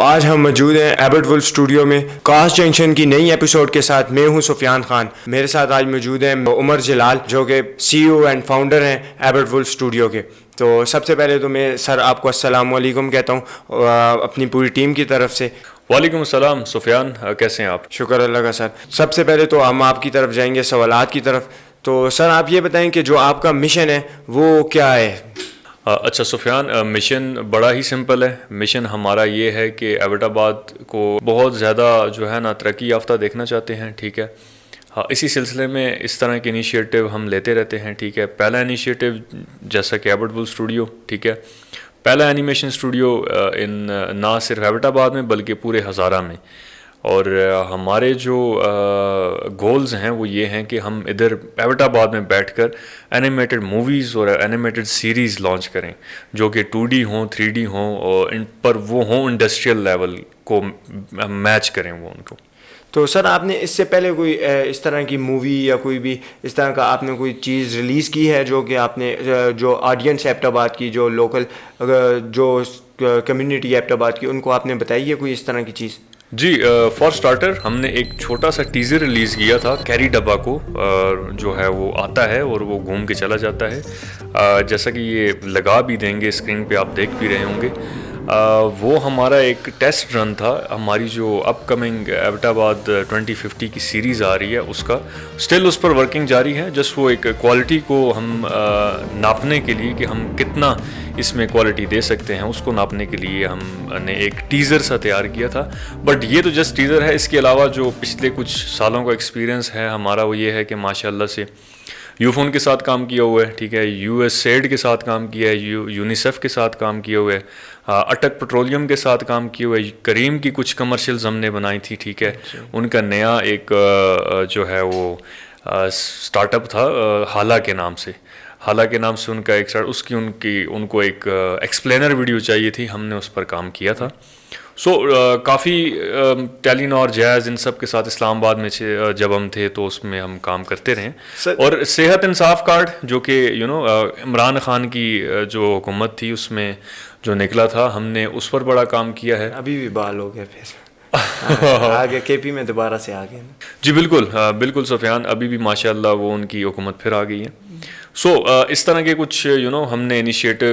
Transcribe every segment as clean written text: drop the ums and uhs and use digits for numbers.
آج ہم موجود ہیں ایبٹ وولف اسٹوڈیو میں کاسٹ جنکشن کی نئی ایپیسوڈ کے ساتھ. میں ہوں سفیان خان. میرے ساتھ آج موجود ہیں عمر جلال جو کہ سی او اینڈ فاؤنڈر ہیں ایبٹ وولف اسٹوڈیو کے. تو سب سے پہلے تو میں سر آپ کو السلام علیکم کہتا ہوں اپنی پوری ٹیم کی طرف سے. وعلیکم السلام سفیان، کیسے ہیں آپ؟ شکر اللہ کا سر. سب سے پہلے تو ہم آپ کی طرف جائیں گے سوالات کی طرف. تو سر آپ یہ بتائیں کہ جو آپ کا مشن ہے وہ کیا ہے؟ اچھا سفیان، مشن بڑا ہی سمپل ہے. مشن ہمارا یہ ہے کہ ایبٹ آباد کو بہت زیادہ جو ہے نا ترقی یافتہ دیکھنا چاہتے ہیں. ٹھیک ہے، ہاں اسی سلسلے میں اس طرح کے انیشیٹو ہم لیتے رہتے ہیں. ٹھیک ہے، پہلا انیشیٹو جیسا کہ ایبٹ وولف اسٹوڈیو، ٹھیک ہے، پہلا اینیمیشن اسٹوڈیو نہ صرف ایبٹ آباد میں بلکہ پورے ہزارہ میں. اور ہمارے جو گولز ہیں وہ یہ ہیں کہ ہم ادھر ایبٹ آباد میں بیٹھ کر اینیمیٹڈ موویز اور اینیمیٹڈ سیریز لانچ کریں جو کہ 2D ہوں 3D ہوں اور ان پر وہ ہوں انڈسٹریل لیول کو میچ کریں وہ ان کو. تو سر آپ نے اس سے پہلے کوئی اس طرح کی مووی یا کوئی بھی اس طرح کا آپ نے کوئی چیز ریلیز کی ہے جو کہ آپ نے جو آڈینس ایبٹ آباد کی جو لوکل جو کمیونٹی ایبٹ آباد کی ان کو آپ نے بتائی ہے کوئی اس طرح کی چیز؟ جی، فار سٹارٹر ہم نے ایک چھوٹا سا ٹیزر ریلیز کیا تھا کیری ڈبا کو، جو ہے وہ آتا ہے اور وہ گھوم کے چلا جاتا ہے. جیسا کہ یہ لگا بھی دیں گے اسکرین پہ، آپ دیکھ بھی رہے ہوں گے. وہ ہمارا ایک ٹیسٹ رن تھا. ہماری جو اپ کمنگ ایبٹ آباد 2050 کی سیریز آ رہی ہے اس کا اسٹل اس پر ورکنگ جاری ہے. جسٹ وہ ایک کوالٹی کو ہم ناپنے کے لیے کہ ہم کتنا اس میں کوالٹی دے سکتے ہیں اس کو ناپنے کے لیے ہم نے ایک ٹیزر سا تیار کیا تھا. بٹ یہ تو جسٹ ٹیزر ہے. اس کے علاوہ جو پچھلے کچھ سالوں کا ایکسپیرینس ہے ہمارا وہ یہ ہے کہ ماشاء اللہ سے یوفون کے ساتھ کام کیا ہوا ہے. ٹھیک ہے، USAID کے ساتھ کام کیا ہے، یونیسیف کے ساتھ کام کیا ہوا ہے، اٹک پیٹرولیم کے ساتھ کام کیا ہوا ہے. کریم کی کچھ کمرشلز ہم نے بنائی تھی. ٹھیک ہے، ان کا نیا ایک جو ہے وہ اسٹارٹ اپ تھا حالا کے نام سے. حالا کے نام سے ان کا ایک اس کی ان کو ایک ایکسپلینر ویڈیو چاہیے تھی، ہم نے اس پر کام کیا تھا. سو کافی ٹیلی نار جیز ان سب کے ساتھ اسلام آباد میں جب ہم تھے تو اس میں ہم کام کرتے رہے. اور صحت انصاف کارڈ جو کہ عمران خان کی جو حکومت تھی اس میں جو نکلا تھا ہم نے اس پر بڑا کام کیا ہے. ابھی بھی بحال ہو گیا پھر آگے کے پی میں دوبارہ سے آگے. جی بالکل بالکل سفیان، ابھی بھی ماشاء اللہ وہ ان کی حکومت پھر آ گئی ہے. سو اس طرح کے کچھ ہم نے انیشیٹو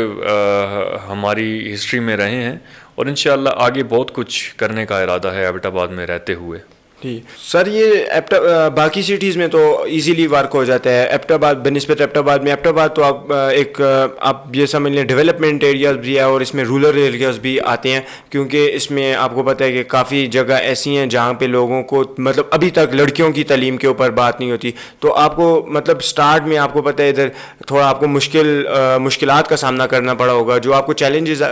ہماری ہسٹری میں رہے ہیں اور انشاءاللہ آگے بہت کچھ کرنے کا ارادہ ہے ایبٹ آباد میں رہتے ہوئے. جی سر، یہ باقی سٹیز میں تو ایزیلی ورک ہو جاتا ہے. ایبٹ آباد بنسبت ایبٹ آباد میں، ایبٹ آباد تو آپ یہ سمجھ لیں ڈیولپمنٹ ایریاز بھی ہے اور اس میں رورل ایریاز بھی آتے ہیں کیونکہ اس میں آپ کو پتہ ہے کہ کافی جگہ ایسی ہیں جہاں پہ لوگوں کو مطلب ابھی تک لڑکیوں کی تعلیم کے اوپر بات نہیں ہوتی. تو آپ کو مطلب سٹارٹ میں آپ کو پتہ ہے ادھر تھوڑا آپ کو مشکلات کا سامنا کرنا پڑا ہوگا. جو آپ کو چیلنجز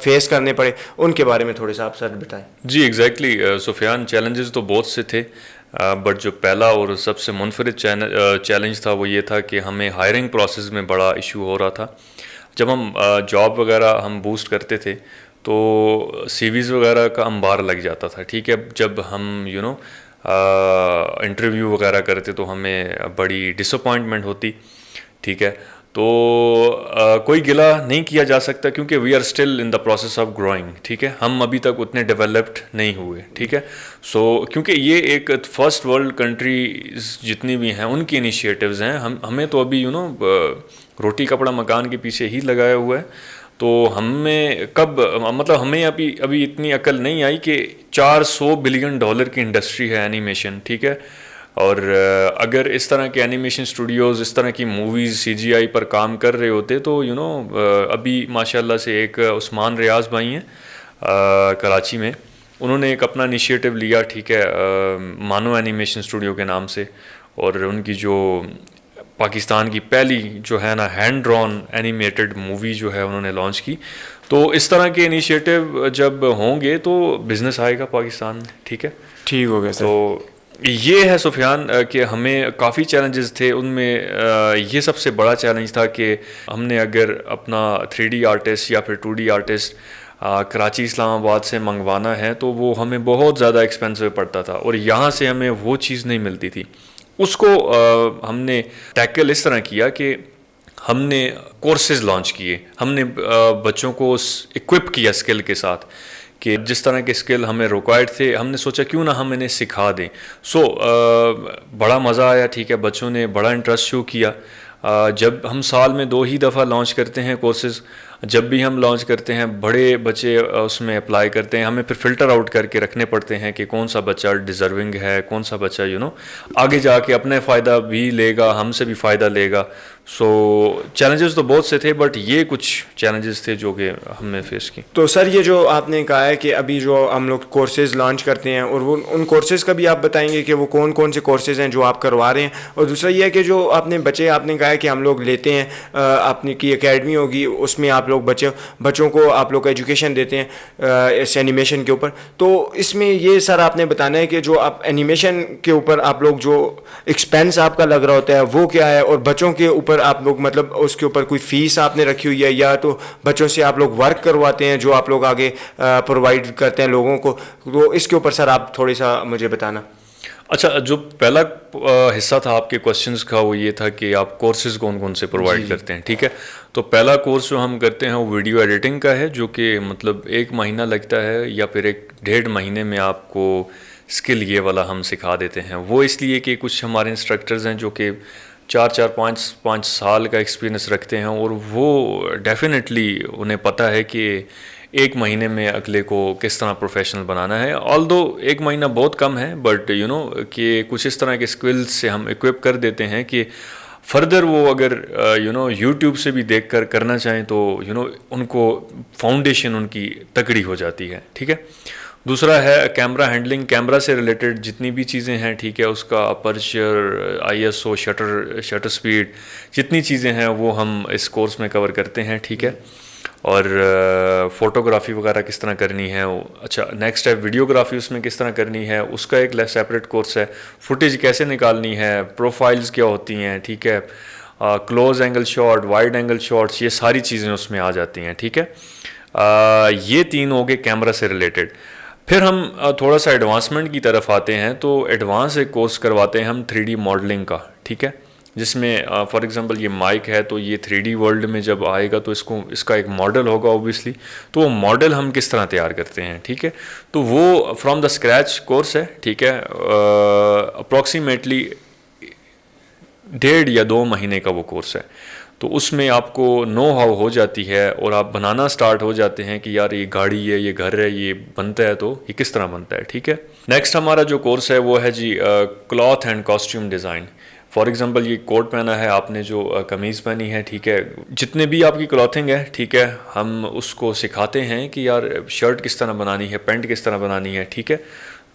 فیس کرنے پڑے ان کے بارے میں تھوڑے سا آپ سر بتائیں. جی ایگزیکٹلی سفیان، چیلنجز تو بہت سے تھے بٹ جو پہلا اور سب سے منفرد چیلنج تھا وہ یہ تھا کہ ہمیں ہائرنگ پروسیس میں بڑا ایشو ہو رہا تھا. جب ہم جاب وغیرہ ہم بوسٹ کرتے تھے تو CVs وغیرہ کا انبار لگ جاتا تھا. ٹھیک ہے، جب ہم انٹرویو وغیرہ کرتے تو ہمیں بڑی ڈس اپوائنٹمنٹ ہوتی. ٹھیک ہے، تو کوئی گلہ نہیں کیا جا سکتا کیونکہ we are still in the process of growing. ٹھیک ہے، ہم ابھی تک اتنے ڈیولپڈ نہیں ہوئے. ٹھیک ہے، سو کیونکہ یہ ایک فرسٹ ورلڈ کنٹریز جتنی بھی ہیں ان کی انیشیٹوز ہیں. ہمیں تو ابھی روٹی کپڑا مکان کے پیچھے ہی لگایا ہوا ہے. تو ہمیں ہمیں ابھی اتنی عقل نہیں آئی کہ $400 بلین کی انڈسٹری ہے اینیمیشن. ٹھیک ہے، اور اگر اس طرح کے اینیمیشن اسٹوڈیوز اس طرح کی موویز CGI پر کام کر رہے ہوتے تو ابھی ماشاء اللہ سے ایک عثمان ریاض بھائی ہیں کراچی میں، انہوں نے ایک اپنا انیشیٹو لیا. ٹھیک ہے، مانو اینیمیشن اسٹوڈیو کے نام سے، اور ان کی جو پاکستان کی پہلی جو ہے نا ہینڈ ڈرون اینیمیٹڈ مووی جو ہے انہوں نے لانچ کی. تو اس طرح کے انیشیٹو جب ہوں گے تو بزنس آئے گا پاکستان میں. ٹھیک ہے، ٹھیک ہو گیا سر. تو یہ ہے سفیان کہ ہمیں کافی چیلنجز تھے. ان میں یہ سب سے بڑا چیلنج تھا کہ ہم نے اگر اپنا 3D آرٹسٹ یا پھر 2D آرٹسٹ کراچی اسلام آباد سے منگوانا ہے تو وہ ہمیں بہت زیادہ ایکسپینسو پڑتا تھا اور یہاں سے ہمیں وہ چیز نہیں ملتی تھی. اس کو ہم نے ٹیکل اس طرح کیا کہ ہم نے کورسز لانچ کیے. ہم نے بچوں کو اکوپ کیا اسکل کے ساتھ کہ جس طرح کے اسکل ہمیں ریکوائرڈ تھے ہم نے سوچا کیوں نہ ہم انہیں سکھا دیں. بڑا مزہ آیا, ٹھیک ہے, بچوں نے بڑا انٹرسٹ شو کیا. جب ہم سال میں 2 ہی دفعہ لانچ کرتے ہیں کورسز, جب بھی ہم لانچ کرتے ہیں بڑے بچے اس میں اپلائی کرتے ہیں, ہمیں پھر فلٹر آؤٹ کر کے رکھنے پڑتے ہیں کہ کون سا بچہ ڈیزرونگ ہے, کون سا بچہ آگے جا کے اپنے فائدہ بھی لے گا, ہم سے بھی فائدہ لے گا. چیلنجز تو بہت سے تھے, بٹ یہ کچھ چیلنجز تھے جو کہ ہم نے فیس کی. تو سر یہ جو آپ نے کہا ہے کہ ابھی جو ہم لوگ کورسز لانچ کرتے ہیں, اور وہ ان کورسز کا بھی آپ بتائیں گے کہ وہ کون کون سے کورسز ہیں جو آپ کروا رہے ہیں. اور دوسرا یہ ہے کہ جو آپ نے کہا ہے کہ ہم لوگ لیتے ہیں, آپ نے کی اکیڈمی ہوگی, اس میں آپ لوگ بچوں کو آپ لوگ ایجوکیشن دیتے ہیں اس اینیمیشن کے اوپر. تو اس میں یہ سر آپ نے بتانا ہے کہ جو آپ اینیمیشن کے اوپر آپ لوگ جو ایکسپینس آپ کا لگ رہا ہوتا ہے وہ کیا ہے, اور بچوں کے اوپر آپ لوگ مطلب اس کے اوپر کوئی فیس آپ نے رکھی ہوئی ہے, یا تو بچوں سے آپ لوگ ورک کرواتے ہیں جو آپ لوگ آگے پرووائڈ کرتے ہیں لوگوں کو. تو اس کے اوپر سر آپ تھوڑی سا مجھے بتانا. اچھا, جو پہلا حصہ تھا آپ کے کوشچنس کا وہ یہ تھا کہ آپ کورسز کون کون سے پرووائڈ کرتے ہیں, ٹھیک ہے. تو پہلا کورس جو ہم کرتے ہیں وہ ویڈیو ایڈیٹنگ کا ہے, جو کہ مطلب 1 مہینہ لگتا ہے یا پھر 1.5 مہینے میں آپ کو اسکل یہ والا ہم سکھا دیتے ہیں. وہ اس لیے کہ کچھ ہمارے انسٹرکٹرز ہیں جو کہ 4-5 سال کا ایکسپیرینس رکھتے ہیں, اور وہ ڈیفینیٹلی انہیں پتہ ہے کہ 1 مہینے میں اگلے کو کس طرح پروفیشنل بنانا ہے. آلدو 1 مہینہ بہت کم ہے, بٹ کہ کچھ اس طرح کے اسکلز سے ہم اکوپ کر دیتے ہیں کہ فردر وہ اگر یوٹیوب سے بھی دیکھ کر کرنا چاہیں تو ان کو فاؤنڈیشن ان کی تگڑی ہو جاتی ہے, ٹھیک ہے. دوسرا ہے کیمرہ ہینڈلنگ, کیمرہ سے ریلیٹڈ جتنی بھی چیزیں ہیں, ٹھیک ہے, اس کا اپرچر, ISO, شٹر سپیڈ, جتنی چیزیں ہیں وہ ہم اس کورس میں کور کرتے ہیں, ٹھیک ہے. اور فوٹوگرافی وغیرہ کس طرح کرنی ہے. اچھا, نیکسٹ ہے ویڈیوگرافی, اس میں کس طرح کرنی ہے, اس کا ایک سیپریٹ کورس ہے. فوٹیج کیسے نکالنی ہے, پروفائلز کیا ہوتی ہیں, ٹھیک ہے, close angle shot, wide angle shots, یہ ساری چیزیں اس میں آ جاتی ہیں, ٹھیک ہے. یہ 3 ہو گئے کیمرہ سے ریلیٹڈ. پھر ہم تھوڑا سا ایڈوانسمنٹ کی طرف آتے ہیں, تو ایڈوانس ایک کورس کرواتے ہیں ہم 3D ماڈلنگ کا, ٹھیک ہے, جس میں فار ایگزامپل یہ مائک ہے, تو یہ 3D ورلڈ میں جب آئے گا تو اس کا ایک ماڈل ہوگا اوبیسلی, تو وہ ماڈل ہم کس طرح تیار کرتے ہیں, ٹھیک ہے. تو وہ فرام دا اسکریچ کورس ہے, ٹھیک ہے, اپروکسیمیٹلی 1.5 یا 2 مہینے کا وہ کورس ہے. تو اس میں آپ کو نو ہاؤ ہو جاتی ہے, اور آپ بنانا سٹارٹ ہو جاتے ہیں کہ یار یہ گاڑی ہے, یہ گھر ہے, یہ بنتا ہے تو یہ کس طرح بنتا ہے, ٹھیک ہے. نیکسٹ ہمارا جو کورس ہے وہ ہے جی cloth and costume design. For example یہ کوٹ پہنا ہے آپ نے, جو قمیض پہنی ہے, ٹھیک ہے, جتنے بھی آپ کی کلاتھنگ ہے, ٹھیک ہے, ہم اس کو سکھاتے ہیں کہ یار شرٹ کس طرح بنانی ہے, پینٹ کس طرح بنانی ہے, ٹھیک ہے.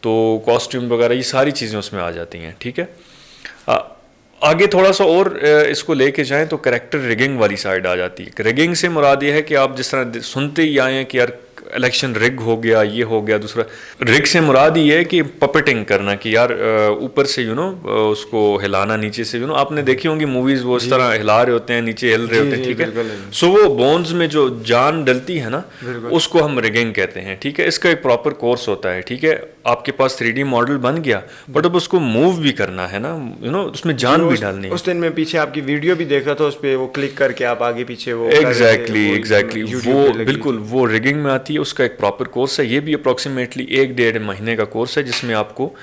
تو کاسٹیوم وغیرہ یہ ساری چیزیں اس میں آ جاتی ہیں, ٹھیک ہے. آگے تھوڑا سا اور اس کو لے کے جائیں تو کریکٹر ریگنگ والی سائڈ آ جاتی ہے. ریگنگ سے مراد یہ ہے کہ آپ جس طرح سنتے ہی آئے ہیں کہ یار الیکشن رگ ہو گیا, یہ ہو گیا. دوسرا رگ سے مراد یہ ہے کہ پپٹنگ کرنا, کہ یار اوپر سے اس کو ہلانا, نیچے سے آپ نے دیکھی ہوں گی موویز, وہ اس طرح ہلا رہے ہوتے ہیں, نیچے ہل رہے ہوتے ہیں, ٹھیک ہے. سو وہ بونز میں جو جان ڈلتی ہے نا, اس کو ہم ریگنگ کہتے ہیں, ٹھیک ہے. اس کا ایک پراپر کورس ہوتا ہے, ٹھیک ہے. آپ کے پاس 3D ماڈل بن گیا, بٹ اب اس کو موو بھی کرنا ہے نا, اس میں جان بھی ڈالنی ہے. اس دن میں پیچھے آپ کی ویڈیو بھی دیکھ رہا تھا, اس پہ وہ کلک کر کے آپ آگے پیچھے وہ ایگزیکٹلی وہ بالکل وہ ریگنگ میں آتی ہے. اس کا ایک پراپر کورس ہے, یہ بھی اپروکسیمیٹلی 1.5 مہینے کا کورس ہے, جس میں آپ کو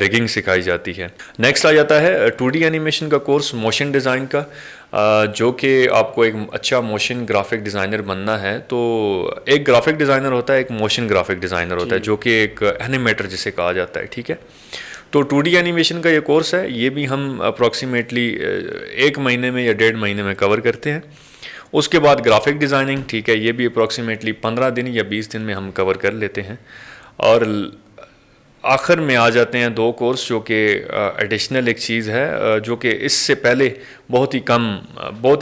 ریگنگ سکھائی جاتی ہے. نیکسٹ آ جاتا ہے 2D اینیمیشن کا کورس, موشن ڈیزائن کا, جو کہ آپ کو ایک اچھا موشن گرافک ڈیزائنر بننا ہے. تو ایک گرافک ڈیزائنر ہوتا ہے, ایک موشن گرافک ڈیزائنر ہوتا ہے, جو کہ ایک اینیمیٹر جسے کہا جاتا ہے, ٹھیک ہے. تو 2D اینیمیشن کا یہ کورس ہے, یہ بھی ہم اپروکسیمیٹلی 1 مہینے میں یا 1.5 مہینے میں کور کرتے ہیں. اس کے بعد گرافک ڈیزائننگ, ٹھیک ہے, یہ بھی اپروکسیمیٹلی 15 دن یا 20 دن میں ہم کور کر لیتے ہیں. اور آخر میں آ جاتے ہیں 2 کورس, جو کہ ایڈیشنل ایک چیز ہے, جو کہ اس سے پہلے بہت ہی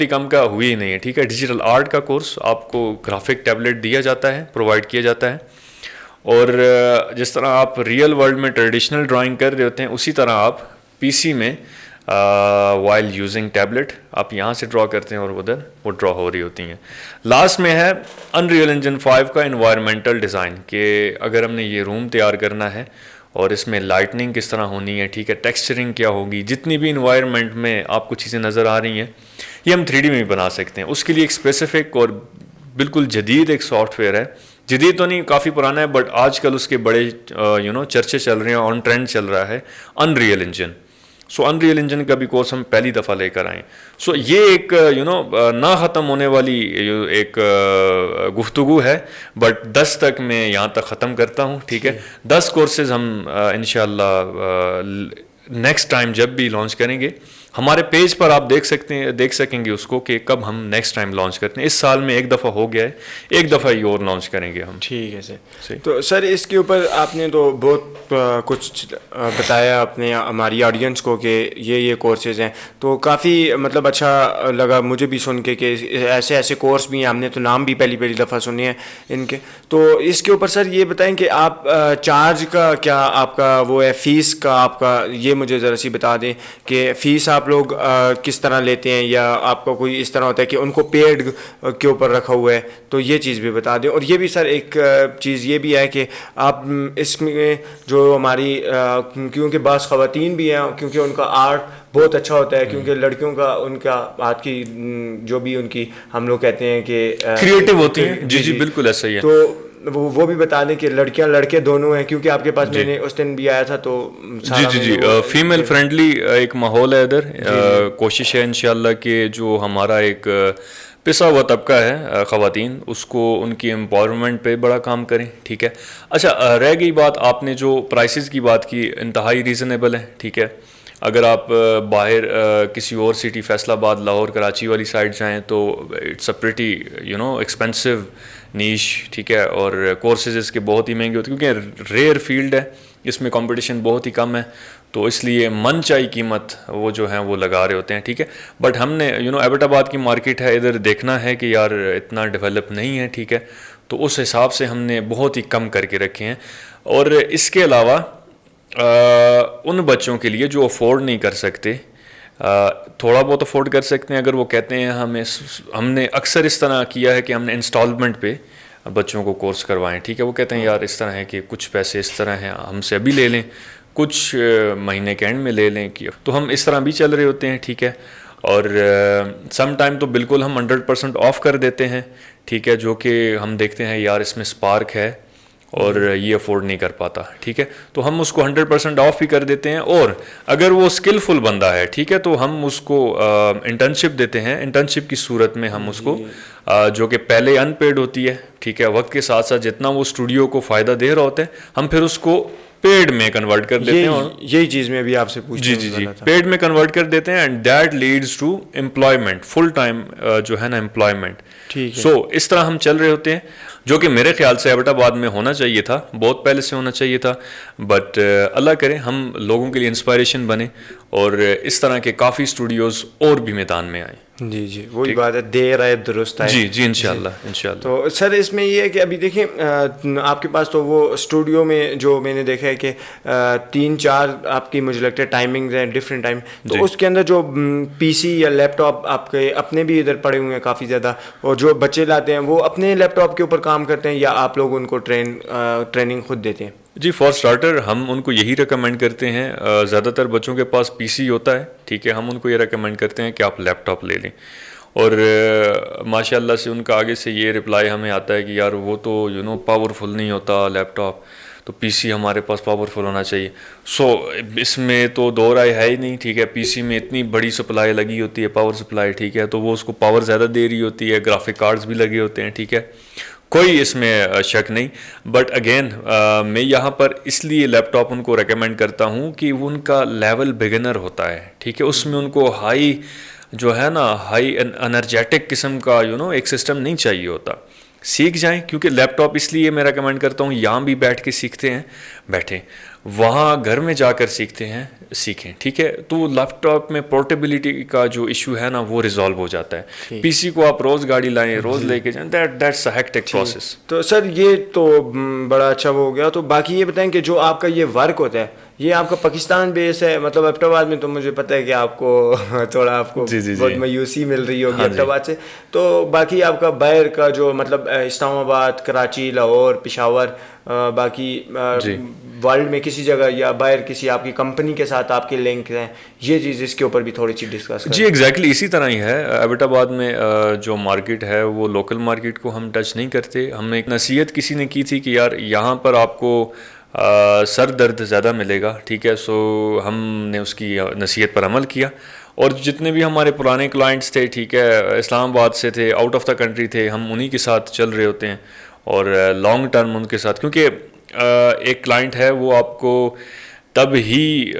کم کا ہوئی نہیں ہے, ٹھیک ہے. ڈیجیٹل آرٹ کا کورس, آپ کو گرافک ٹیبلٹ دیا جاتا ہے, پرووائڈ کیا جاتا ہے, اور جس طرح آپ ریئل ورلڈ میں ٹریڈیشنل ڈرائنگ کر رہے ہوتے ہیں, اسی طرح آپ PC میں وائل یوزنگ ٹیبلٹ آپ یہاں سے ڈرا کرتے ہیں, اور ادھر وہ ڈرا ہو رہی ہوتی ہیں. لاسٹ میں ہے انریل انجن 5 کا انوائرمنٹل ڈیزائن, کہ اگر ہم نے یہ روم تیار کرنا ہے اور اس میں لائٹننگ کس طرح ہونی ہے, ٹھیک ہے, ٹیکسچرنگ کیا ہوگی, جتنی بھی انوائرمنٹ میں آپ کو چیزیں نظر آ رہی ہیں, یہ ہم 3D میں بھی بنا سکتے ہیں. اس کے لیے ایک اسپیسیفک اور بالکل جدید ایک سافٹ ویئر ہے جدید تو نہیں، کافی پرانا ہے، بٹ آج کل اس کے بڑے چرچے چل رہے ہیں، آن ٹرینڈ چل رہا ہے انریل انجن. سو انریل انجن کا بھی کورس ہم پہلی دفعہ لے کر آئیں. سو یہ ایک نہ ختم ہونے والی ایک گفتگو ہے، بٹ 10 تک میں یہاں تک ختم کرتا ہوں. ٹھیک ہے، 10 کورسز ہم انشاءاللہ نیکسٹ ٹائم جب بھی لانچ کریں گے، ہمارے پیج پر آپ دیکھ سکیں گے اس کو کہ کب ہم نیکسٹ ٹائم لانچ کرتے ہیں. اس سال میں ایک دفعہ ہو گیا ہے، ایک دفعہ ہی اور لانچ کریں گے ہم. ٹھیک ہے سر. تو سر اس کے اوپر آپ نے تو بہت کچھ بتایا اپنے ہماری آڈینس کو کہ یہ کورسز ہیں، تو کافی مطلب اچھا لگا مجھے بھی سن کے کہ ایسے کورس بھی ہیں، ہم نے تو نام بھی پہلی دفعہ سنے ہیں ان کے. تو اس کے اوپر سر یہ بتائیں کہ آپ چارج کا کیا آپ کا وہ ہے، فیس کا آپ کا یہ مجھے ذرا سی بتا دیں کہ فیس آپ لوگ کس طرح لیتے ہیں، یا آپ کا کوئی اس طرح ہوتا ہے کہ ان کو پیڈ کے اوپر رکھا ہوا ہے، تو یہ چیز بھی بتا دیں. اور یہ بھی سر ایک چیز یہ بھی ہے کہ آپ اس میں جو ہماری کیونکہ بعض خواتین بھی ہیں، کیونکہ ان کا آرٹ بہت اچھا ہوتا ہے، کیونکہ لڑکیوں کا ان کا ہاتھ کی جو بھی ان کی ہم لوگ کہتے ہیں کہ کریٹو ہوتی ہیں. جی بالکل ایسا ہی ہے. تو وہ بھی بتا دیں کہ لڑکیاں لڑکے دونوں ہیں، کیونکہ آپ کے پاس میں نے اس دن بھی آیا تھا تو جی فیمیل فرینڈلی ایک ماحول ہے ادھر. کوشش ہے انشاءاللہ کہ جو ہمارا ایک پسا ہوا طبقہ ہے خواتین، اس کو ان کی امپاورمنٹ پہ بڑا کام کریں. ٹھیک ہے. اچھا رہ گئی بات، آپ نے جو پرائسز کی بات کی انتہائی ریزنیبل ہے. ٹھیک ہے. اگر آپ باہر کسی اور سٹی فیصل آباد، لاہور، کراچی والی سائڈ جائیں تو اٹس اے پریٹی ایکسپینسو نیش. ٹھیک ہے. اور کورسز اس کے بہت ہی مہنگے ہوتے ہیں کیونکہ ریئر فیلڈ ہے، اس میں کمپٹیشن بہت ہی کم ہے، تو اس لیے من چاہی قیمت وہ جو ہیں وہ لگا رہے ہوتے ہیں. ٹھیک ہے. بٹ ہم نے ایبٹ آباد کی مارکیٹ ہے، ادھر دیکھنا ہے کہ یار اتنا ڈیولپ نہیں ہے. ٹھیک ہے. تو اس حساب سے ہم نے بہت ہی کم کر کے رکھے ہیں. اور اس کے علاوہ ان بچوں کے لیے جو افورڈ نہیں کر سکتے، تھوڑا بہت افورڈ کر سکتے ہیں، اگر وہ کہتے ہیں ہم نے اکثر اس طرح کیا ہے کہ ہم نے انسٹالمنٹ پہ بچوں کو کورس کروائیں. ٹھیک ہے. وہ کہتے ہیں یار اس طرح ہے کہ کچھ پیسے اس طرح ہیں، ہم سے ابھی لے لیں، کچھ مہینے کے اینڈ میں لے لیں، تو ہم اس طرح بھی چل رہے ہوتے ہیں. ٹھیک ہے. اور سم ٹائم تو بالکل ہم 100% آف کر دیتے ہیں. ٹھیک ہے. جو کہ ہم دیکھتے ہیں یار اس میں اسپارک ہے اور یہ افورڈ نہیں کر پاتا. ٹھیک ہے. تو ہم اس کو 100% آف بھی کر دیتے ہیں. اور اگر وہ اسکلفل بندہ ہے، ٹھیک ہے، تو ہم اس کو انٹرنشپ دیتے ہیں. انٹرنشپ کی صورت میں ہم اس کو جو کہ پہلے ان پیڈ ہوتی ہے، ٹھیک ہے، وقت کے ساتھ ساتھ جتنا وہ اسٹوڈیو کو فائدہ دے رہا ہوتا ہے ہم پھر اس کو پیڈ میں کنورٹ کر دیتے ہیں. یہی چیز میں بھی آپ سے پوچھنا جی پیڈ میں کنورٹ کر دیتے ہیں. And that leads to employment, full time جو ہے نا امپلائمنٹ. سو اس طرح ہم چل رہے ہوتے ہیں، جو کہ میرے خیال سے ایبٹ آباد میں ہونا چاہیے تھا، بہت پہلے سے ہونا چاہیے تھا. بٹ اللہ کرے ہم لوگوں کے لیے انسپائریشن بنے اور اس طرح کے کافی اسٹوڈیوز اور بھی میدان میں آئیں. جی وہی بات ہے، دیر آئے درست آئے. جی انشاءاللہ. تو سر اس میں یہ ہے کہ ابھی دیکھیں آپ کے پاس تو وہ اسٹوڈیو میں جو میں نے دیکھا ہے کہ 3-4 آپ کی مجھے لگتا ہے ٹائمنگز ہیں ڈفرینٹ ٹائم، تو اس کے اندر جو پی سی یا لیپ ٹاپ آپ کے اپنے بھی ادھر پڑے ہوئے ہیں کافی زیادہ، اور جو بچے لاتے ہیں وہ اپنے لیپ ٹاپ کے اوپر کام کرتے ہیں یا آپ لوگ ان کو ٹریننگ خود دیتے ہیں؟ جی فار اسٹارٹر ہم ان کو یہی ریکمینڈ کرتے ہیں، زیادہ تر بچوں کے پاس پی سی ہوتا ہے. ٹھیک ہے. ہم ان کو یہ ریکمینڈ کرتے ہیں کہ آپ لیپ ٹاپ لے لیں. اور ماشاء اللہ سے ان کا آگے سے یہ رپلائی ہمیں آتا ہے کہ یار وہ تو پاورفل نہیں ہوتا لیپ ٹاپ، تو پی سی ہمارے پاس پاورفل ہونا چاہیے. سو اس میں تو دو رائے ہے ہی نہیں. ٹھیک ہے. پی سی میں اتنی بڑی سپلائی لگی ہوتی ہے، پاور سپلائی. ٹھیک ہے. تو وہ اس کو پاور زیادہ دے رہی ہوتی ہے، گرافک کارڈز بھی لگے ہوتے ہیں. ٹھیک ہے. کوئی اس میں شک نہیں. بٹ اگین میں یہاں پر اس لیے لیپ ٹاپ ان کو ریکمینڈ کرتا ہوں کہ ان کا لیول بگنر ہوتا ہے. ٹھیک ہے. اس میں ان کو ہائی جو ہے نا ہائی انرجیٹک قسم کا ایک سسٹم نہیں چاہیے ہوتا. سیکھ جائیں، کیونکہ لیپ ٹاپ اس لیے میں ریکمینڈ کرتا ہوں یہاں بھی بیٹھ کے سیکھتے ہیں بیٹھیں، وہاں گھر میں جا کر سیکھتے ہیں سیکھیں. ٹھیک ہے. تو لیپ ٹاپ میں پورٹیبلٹی کا جو ایشو ہے نا وہ ریزالو ہو جاتا ہے. پی سی کو آپ روز گاڑی لائیں، روز لے کے جائیں، دیٹس اے ہیکٹک پروسیس. تو سر یہ تو بڑا اچھا وہ ہو گیا. تو باقی یہ بتائیں کہ جو آپ کا یہ ورک ہوتا ہے یہ آپ کا پاکستان بیس ہے مطلب ایبٹ آباد میں، تو مجھے پتہ ہے کہ آپ کو تھوڑا آپ کو بہت مایوسی مل رہی ہوگی ایبٹ آباد سے. تو باقی آپ کا باہر کا جو مطلب اسلام آباد، کراچی، لاہور، پشاور، باقی ورلڈ میں کسی جگہ یا باہر کسی آپ کی کمپنی کے ساتھ آپ کے لنک ہیں، یہ چیز اس کے اوپر بھی تھوڑی سی ڈسکس کریں. جی ایگزیکٹلی اسی طرح ہی ہے. ایبٹ آباد میں جو مارکیٹ ہے وہ لوکل مارکیٹ کو ہم ٹچ نہیں کرتے. ہم نے ایک نصیحت کسی نے کی تھی کہ یار یہاں پر آپ کو سر درد زیادہ ملے گا، ٹھیک ہے. سو ہم نے اس کی نصیحت پر عمل کیا، اور جتنے بھی ہمارے پرانے کلائنٹس تھے، ٹھیک ہے، اسلام آباد سے تھے، آؤٹ آف دا کنٹری تھے، ہم انہی کے ساتھ چل رہے ہوتے ہیں اور لانگ ٹرم ان کے ساتھ. کیونکہ ایک کلائنٹ ہے وہ آپ کو تب ہی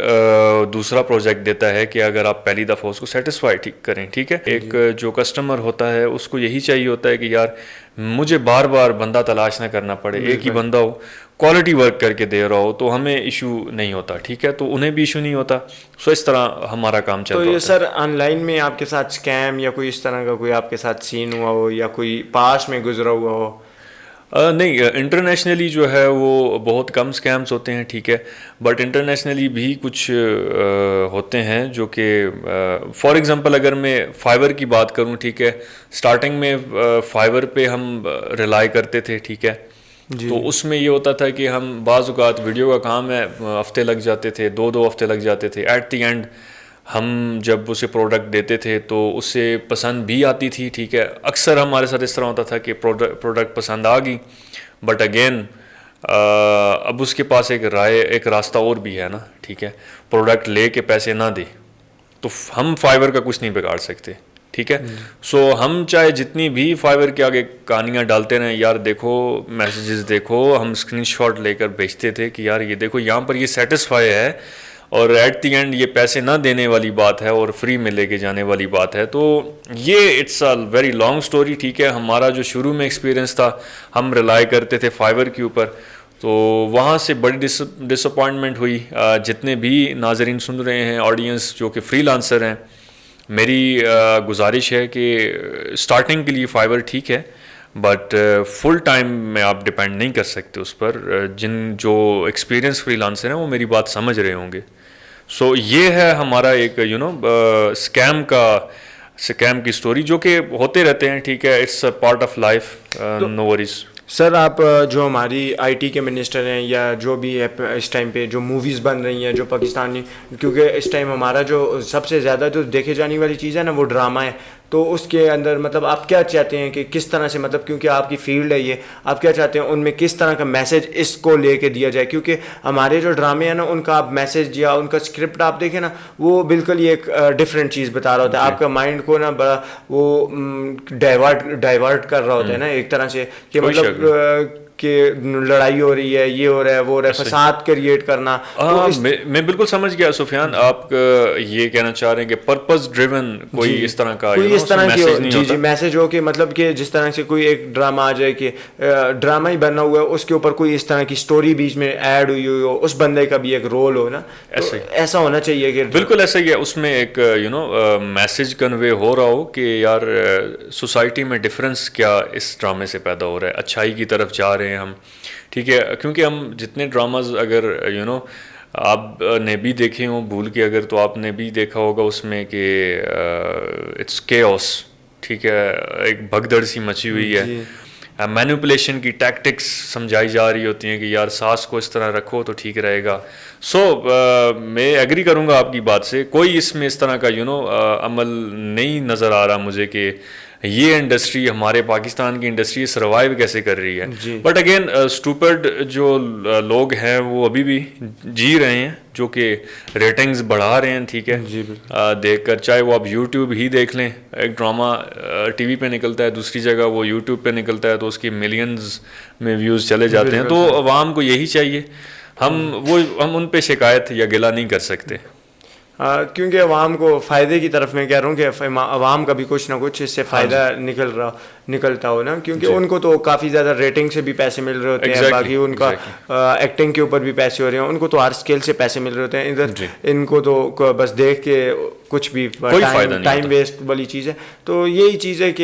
دوسرا پروجیکٹ دیتا ہے کہ اگر آپ پہلی دفعہ اس کو سیٹسفائی کریں، ٹھیک ہے. ایک جو کسٹمر ہوتا ہے اس کو یہی چاہیے ہوتا ہے کہ یار مجھے بار بار بندہ تلاش نہ کرنا پڑے، ایک ہی بندہ ہو، کوالٹی ورک کر کے دے رہا ہو، تو ہمیں ایشو نہیں ہوتا، ٹھیک ہے. تو انہیں بھی ایشو نہیں ہوتا. سو اس طرح ہمارا کام چل رہا ہے. تو یہ سر آن لائن میں آپ کے ساتھ اسکیم یا کوئی اس طرح کا کوئی آپ کے ساتھ سین ہوا ہو یا کوئی پاس میں گزرا ہوا ہو؟ نہیں، انٹرنیشنلی جو ہے وہ بہت کم اسکیمس ہوتے ہیں، ٹھیک ہے. بٹ انٹرنیشنلی بھی کچھ ہوتے ہیں جو کہ فار ایگزامپل اگر میں فائبر کی بات کروں، ٹھیک ہے، اسٹارٹنگ میں فائبر پہ ہم ریلائی کرتے تھے، ٹھیک ہے. تو اس میں یہ ہوتا تھا کہ ہم بعض اوقات ویڈیو کا کام ہے، ہفتے لگ جاتے تھے، دو ہفتے لگ جاتے تھے. ایٹ دی اینڈ ہم جب اسے پروڈکٹ دیتے تھے تو اسے پسند بھی آتی تھی، ٹھیک ہے. اکثر ہمارے ساتھ اس طرح ہوتا تھا کہ پروڈکٹ پسند آ گئی، بٹ اگین اب اس کے پاس ایک راستہ اور بھی ہے نا، ٹھیک ہے. پروڈکٹ لے کے پیسے نہ دے تو ہم فائبر کا کچھ نہیں بگاڑ سکتے، ٹھیک ہے. سو ہم چاہے جتنی بھی فائبر کے آگے کہانیاں ڈالتے رہیں، یار دیکھو میسیجز دیکھو، ہم اسکرین شاٹ لے کر بھیجتے تھے کہ یار یہ دیکھو یہاں پر یہ سیٹسفائی ہے، اور ایٹ دی اینڈ یہ پیسے نہ دینے والی بات ہے اور فری میں لے کے جانے والی بات ہے. تو یہ it's a very long story, ٹھیک ہے. ہمارا جو شروع میں ایکسپیرینس تھا، ہم ریلائی کرتے تھے فائبر کے اوپر، تو وہاں سے بڑی ڈس اپوائنٹمنٹ ہوئی. جتنے بھی ناظرین سن رہے ہیں، آڈینس جو کہ فری لانسر ہیں، میری گزارش ہے کہ اسٹارٹنگ کے لیے فائبر ٹھیک ہے، بٹ فل ٹائم میں آپ ڈپینڈ نہیں کر سکتے اس پر. جو ایکسپیرینس فری لانسر ہیں وہ میری بات سمجھ رہے ہوں گے. سو یہ ہے ہمارا ایک اسکیم کی سٹوری، جو کہ ہوتے رہتے ہیں، ٹھیک ہے. It's a part of life, no worries. Sir آپ جو ہماری آئی ٹی کے منسٹر ہیں یا جو بھی اس ٹائم پہ جو موویز بن رہی ہیں جو پاکستانی، کیونکہ اس ٹائم ہمارا جو سب سے زیادہ جو دیکھے جانے والی چیز ہے نا وہ ڈرامہ ہے، تو اس کے اندر مطلب آپ کیا چاہتے ہیں کہ کس طرح سے، مطلب کیونکہ آپ کی فیلڈ ہے یہ، آپ کیا چاہتے ہیں ان میں کس طرح کا میسج اس کو لے کے دیا جائے؟ کیونکہ ہمارے جو ڈرامے ہیں نا ان کا آپ میسج یا ان کا اسکرپٹ آپ دیکھیں نا، وہ بالکل ہی ایک ڈفرینٹ چیز بتا رہا ہوتا ہے. آپ کا مائنڈ کو نا بڑا وہ ڈائیورٹ کر رہا ہوتا ہے نا ایک طرح سے، کہ مطلب کہ لڑائی ہو رہی ہے، یہ ہو رہا ہے، وہ ہو رہا ہے، فساد کریٹ کرنا. میں بالکل سمجھ گیا سفیان، آپ یہ کہنا چاہ رہے ہیں کہ پرپز ڈریون کوئی اس طرح کا کوئی اس طرح کی جی میسج ہو کہ مطلب کہ جس طرح سے کوئی ایک ڈرامہ آ جائے کہ ڈرامہ ہی بننا ہوا ہے، اس کے اوپر کوئی اس طرح کی سٹوری بیچ میں ایڈ ہوئی ہو، اس بندے کا بھی ایک رول ہو نا. ایسا ہونا چاہیے کہ بالکل ایسا ہی ہے. اس میں ایک میسج کنوے ہو رہا ہو کہ یار سوسائٹی میں ڈفرینس کیا اس ڈرامے سے پیدا ہو رہا ہے، اچھائی کی طرف جا رہے ہیں ہم، ٹھیک ہے. کیونکہ ہم جتنے ڈراماز اگر آپ نے بھی دیکھے ہوں بھول کے اگر، تو آپ نے بھی دیکھا ہوگا اس میں کہ اٹس کیوس، ٹھیک ہے. ایک بھگدڑ سی مچی ہوئی ہے، مینیپولیشن کی ٹیکٹکس سمجھائی جا رہی ہوتی ہیں کہ یار ساس کو اس طرح رکھو تو ٹھیک رہے گا. سو میں ایگری کروں گا آپ کی بات سے. کوئی اس میں اس طرح کا عمل نہیں نظر آ رہا مجھے کہ یہ انڈسٹری، ہمارے پاکستان کی انڈسٹری سروائیو کیسے کر رہی ہے. بٹ اگین اسٹوپڈ جو لوگ ہیں وہ ابھی بھی جی رہے ہیں، جو کہ ریٹنگز بڑھا رہے ہیں، ٹھیک ہے. دیکھ کر، چاہے وہ آپ یوٹیوب ہی دیکھ لیں، ایک ڈرامہ ٹی وی پہ نکلتا ہے، دوسری جگہ وہ یوٹیوب پہ نکلتا ہے تو اس کی ملینز میں ویوز چلے جاتے ہیں. تو عوام کو یہی چاہیے، ہم ان پہ شکایت یا گلہ نہیں کر سکتے، کیونکہ عوام کو فائدے کی طرف میں کہہ رہا ہوں کہ عوام کا بھی کچھ نہ کچھ اس سے فائدہ نکلتا ہو نا. کیونکہ ان کو تو کافی زیادہ ریٹنگ سے بھی پیسے مل رہے ہوتے ہیں، باقی ان کا ایکٹنگ کے اوپر بھی پیسے ہو رہے ہیں، ان کو تو ہر اسکیل سے پیسے مل رہے ہوتے ہیں. ادھر ان کو تو بس دیکھ کے کچھ بھی ٹائم ویسٹ والی چیز ہے. تو یہی چیز ہے کہ